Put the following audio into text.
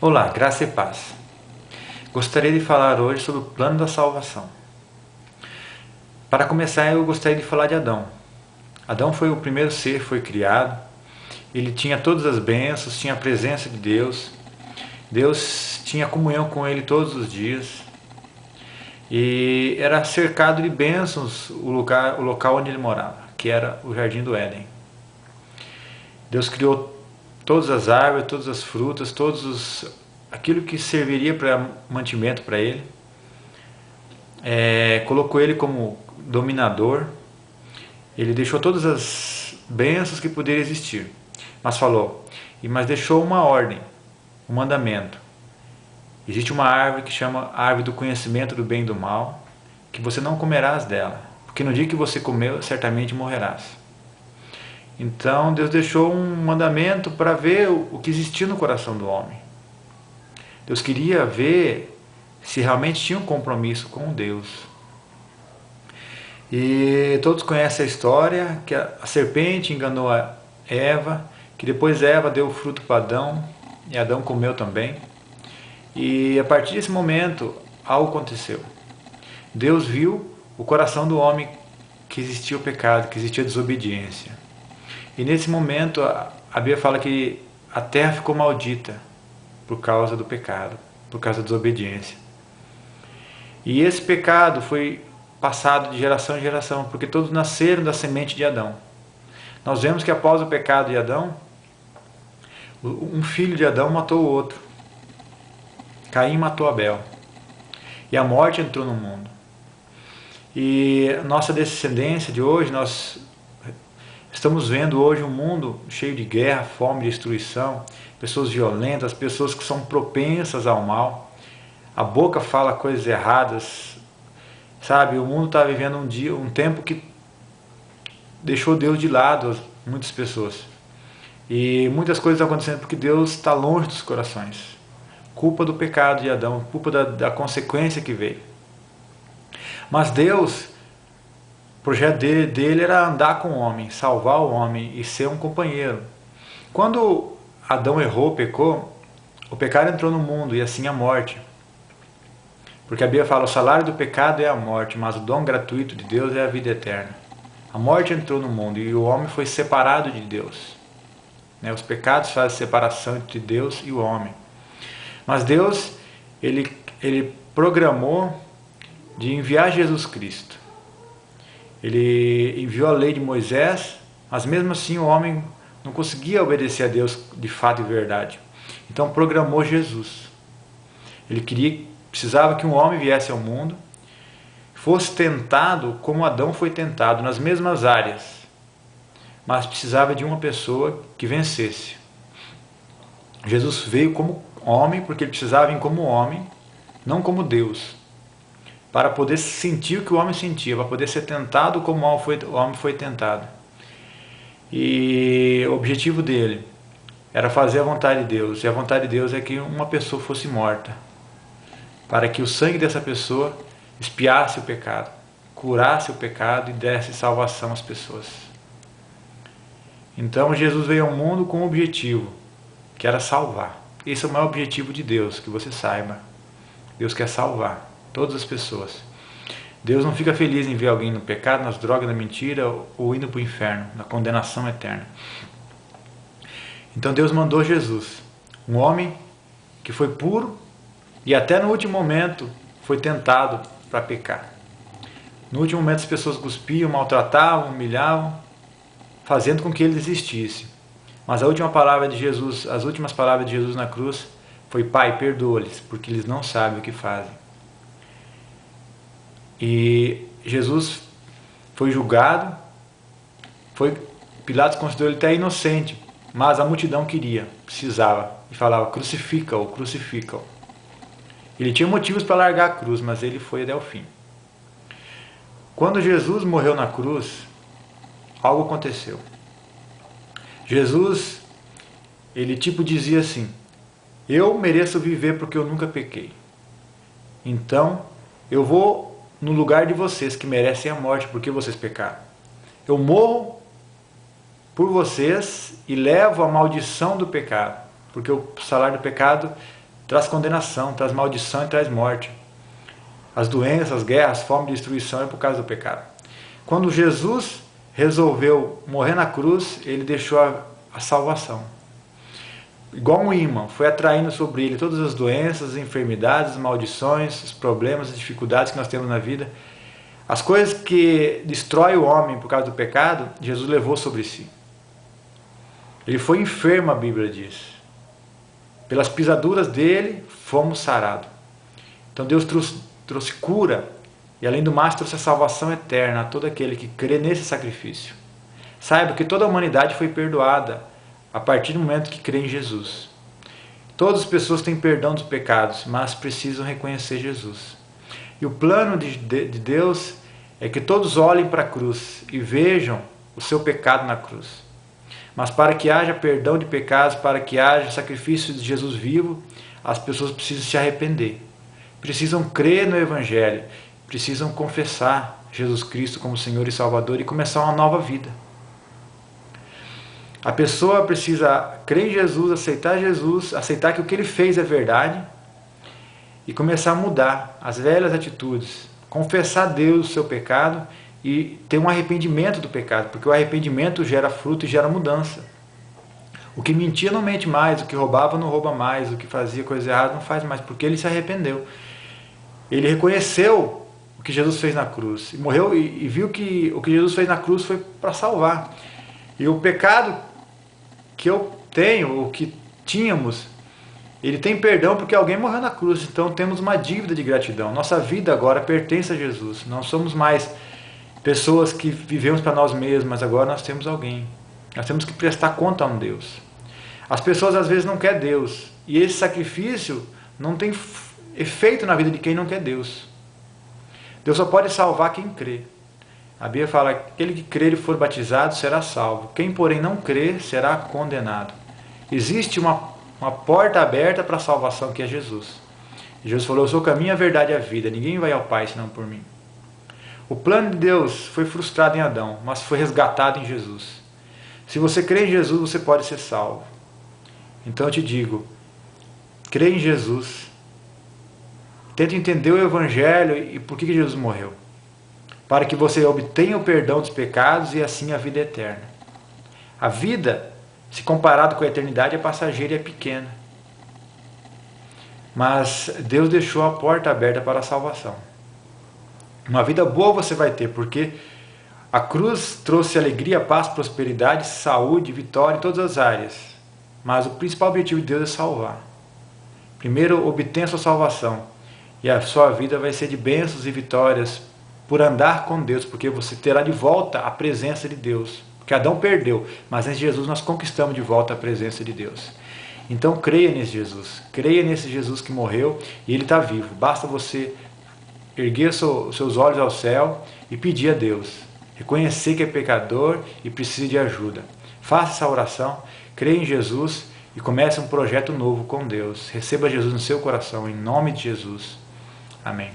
Olá, graça e paz. Gostaria de falar hoje sobre o plano da salvação. Para começar, eu gostaria de falar de Adão. Adão foi o primeiro ser que foi criado. Ele tinha todas as bênçãos, tinha a presença de Deus. Deus tinha comunhão com ele todos os dias. E era cercado de bênçãos o local onde ele morava, que era o Jardim do Éden. Deus criou todas as árvores, todas as frutas, aquilo que serviria para mantimento para ele. Colocou ele como dominador. Ele deixou todas as bênçãos que poderiam existir, mas falou, mas deixou uma ordem, um mandamento. Existe uma árvore que chama árvore do conhecimento do bem e do mal, que você não comerás dela, porque no dia que você comer, certamente morrerás. Então Deus deixou um mandamento para ver o que existia no coração do homem. Deus queria ver se realmente tinha um compromisso com Deus. E todos conhecem a história que a serpente enganou a Eva, que depois Eva deu o fruto para Adão, e Adão comeu também. E a partir desse momento, algo aconteceu. Deus viu o coração do homem que existia o pecado, que existia a desobediência. E nesse momento, a Bíblia fala que a terra ficou maldita por causa do pecado, por causa da desobediência. E esse pecado foi passado de geração em geração, porque todos nasceram da semente de Adão. Nós vemos que após o pecado de Adão, um filho de Adão matou o outro. Caim matou Abel. E a morte entrou no mundo. E nossa descendência de hoje, nós estamos vendo hoje um mundo cheio de guerra, fome, destruição, pessoas violentas, pessoas que são propensas ao mal. A boca fala coisas erradas. Sabe, o mundo está vivendo um tempo que deixou Deus de lado, muitas pessoas. E muitas coisas estão acontecendo porque Deus está longe dos corações. Culpa do pecado de Adão, culpa da consequência que veio. Mas Deus, o projeto dele era andar com o homem, salvar o homem e ser um companheiro. Quando Adão errou, pecou, o pecado entrou no mundo e assim a morte. Porque a Bíblia fala, o salário do pecado é a morte, mas o dom gratuito de Deus é a vida eterna. A morte entrou no mundo e o homem foi separado de Deus. Os pecados fazem separação entre Deus e o homem. Mas Deus, ele programou de enviar Jesus Cristo. Ele enviou a lei de Moisés, mas mesmo assim o homem não conseguia obedecer a Deus de fato e verdade. Então programou Jesus. Ele precisava que um homem viesse ao mundo, fosse tentado como Adão foi tentado, nas mesmas áreas, mas precisava de uma pessoa que vencesse. Jesus veio como homem, porque ele precisava vir como homem, não como Deus, para poder sentir o que o homem sentia, para poder ser tentado como o homem foi tentado. E o objetivo dele era fazer a vontade de Deus, e a vontade de Deus é que uma pessoa fosse morta, para que o sangue dessa pessoa expiasse o pecado, curasse o pecado e desse salvação às pessoas. Então Jesus veio ao mundo com um objetivo, que era salvar. Esse é o maior objetivo de Deus, que você saiba. Deus quer salvar todas as pessoas. Deus não fica feliz em ver alguém no pecado, nas drogas, na mentira, ou indo para o inferno, na condenação eterna. Então Deus mandou Jesus, um homem que foi puro e até no último momento foi tentado para pecar. No último momento as pessoas cuspiam, maltratavam, humilhavam, fazendo com que ele desistisse. Mas as últimas palavras de Jesus na cruz foi: Pai, perdoa-lhes, porque eles não sabem o que fazem. E Jesus foi julgado, Pilatos considerou ele até inocente, mas a multidão precisava, e falava: crucifica-o, crucifica-o. Ele tinha motivos para largar a cruz, mas ele foi até o fim. Quando Jesus morreu na cruz, algo aconteceu. Jesus, ele dizia assim: eu mereço viver porque eu nunca pequei. Então, eu vou no lugar de vocês que merecem a morte porque vocês pecaram. Eu morro por vocês e levo a maldição do pecado, porque o salário do pecado traz condenação, traz maldição e traz morte. As doenças, as guerras, fome e destruição é por causa do pecado. Quando Jesus resolveu morrer na cruz, ele deixou a salvação. Igual um imã, foi atraindo sobre ele todas as doenças, as enfermidades, as maldições, os problemas, as dificuldades que nós temos na vida. As coisas que destroem o homem por causa do pecado, Jesus levou sobre si. Ele foi enfermo, a Bíblia diz. Pelas pisaduras dele, fomos sarados. Então Deus trouxe cura e, além do mais, trouxe a salvação eterna a todo aquele que crê nesse sacrifício. Saiba que toda a humanidade foi perdoada a partir do momento que crê em Jesus. Todas as pessoas têm perdão dos pecados, mas precisam reconhecer Jesus. E o plano de Deus é que todos olhem para a cruz e vejam o seu pecado na cruz. Mas para que haja perdão de pecados, para que haja sacrifício de Jesus vivo, as pessoas precisam se arrepender. Precisam crer no Evangelho, precisam confessar Jesus Cristo como Senhor e Salvador e começar uma nova vida. A pessoa precisa crer em Jesus, aceitar que o que ele fez é verdade e começar a mudar as velhas atitudes, confessar a Deus o seu pecado e ter um arrependimento do pecado, porque o arrependimento gera fruto e gera mudança. O que mentia não mente mais, o que roubava não rouba mais, o que fazia coisa errada não faz mais, porque ele se arrependeu. Ele reconheceu o que Jesus fez na cruz, e morreu e viu que o que Jesus fez na cruz foi para salvar. E o pecado que eu tenho, o que tínhamos, ele tem perdão porque alguém morreu na cruz, então temos uma dívida de gratidão. Nossa vida agora pertence a Jesus, não somos mais pessoas que vivemos para nós mesmos, mas agora nós temos alguém. Nós temos que prestar conta a um Deus. As pessoas às vezes não querem Deus, e esse sacrifício não tem efeito na vida de quem não quer Deus. Deus só pode salvar quem crê. A Bíblia fala: aquele que crer e for batizado será salvo. Quem, porém, não crer será condenado. Existe uma porta aberta para a salvação, que é Jesus. E Jesus falou: eu sou o caminho, a verdade e a vida. Ninguém vai ao Pai senão por mim. O plano de Deus foi frustrado em Adão, mas foi resgatado em Jesus. Se você crê em Jesus, você pode ser salvo. Então eu te digo, crê em Jesus. Tente entender o Evangelho e por que Jesus morreu. Para que você obtenha o perdão dos pecados e assim a vida eterna. A vida, se comparado com a eternidade, é passageira e é pequena. Mas Deus deixou a porta aberta para a salvação. Uma vida boa você vai ter, porque a cruz trouxe alegria, paz, prosperidade, saúde, vitória em todas as áreas. Mas o principal objetivo de Deus é salvar. Primeiro, obtenha a sua salvação. E a sua vida vai ser de bênçãos e vitórias por andar com Deus, porque você terá de volta a presença de Deus. Porque Adão perdeu, mas em Jesus nós conquistamos de volta a presença de Deus. Então creia nesse Jesus. Creia nesse Jesus que morreu e Ele está vivo. Basta você erguer os seus olhos ao céu e pedir a Deus. Reconhecer que é pecador e precisa de ajuda. Faça essa oração, creia em Jesus e comece um projeto novo com Deus. Receba Jesus no seu coração, em nome de Jesus. Amém.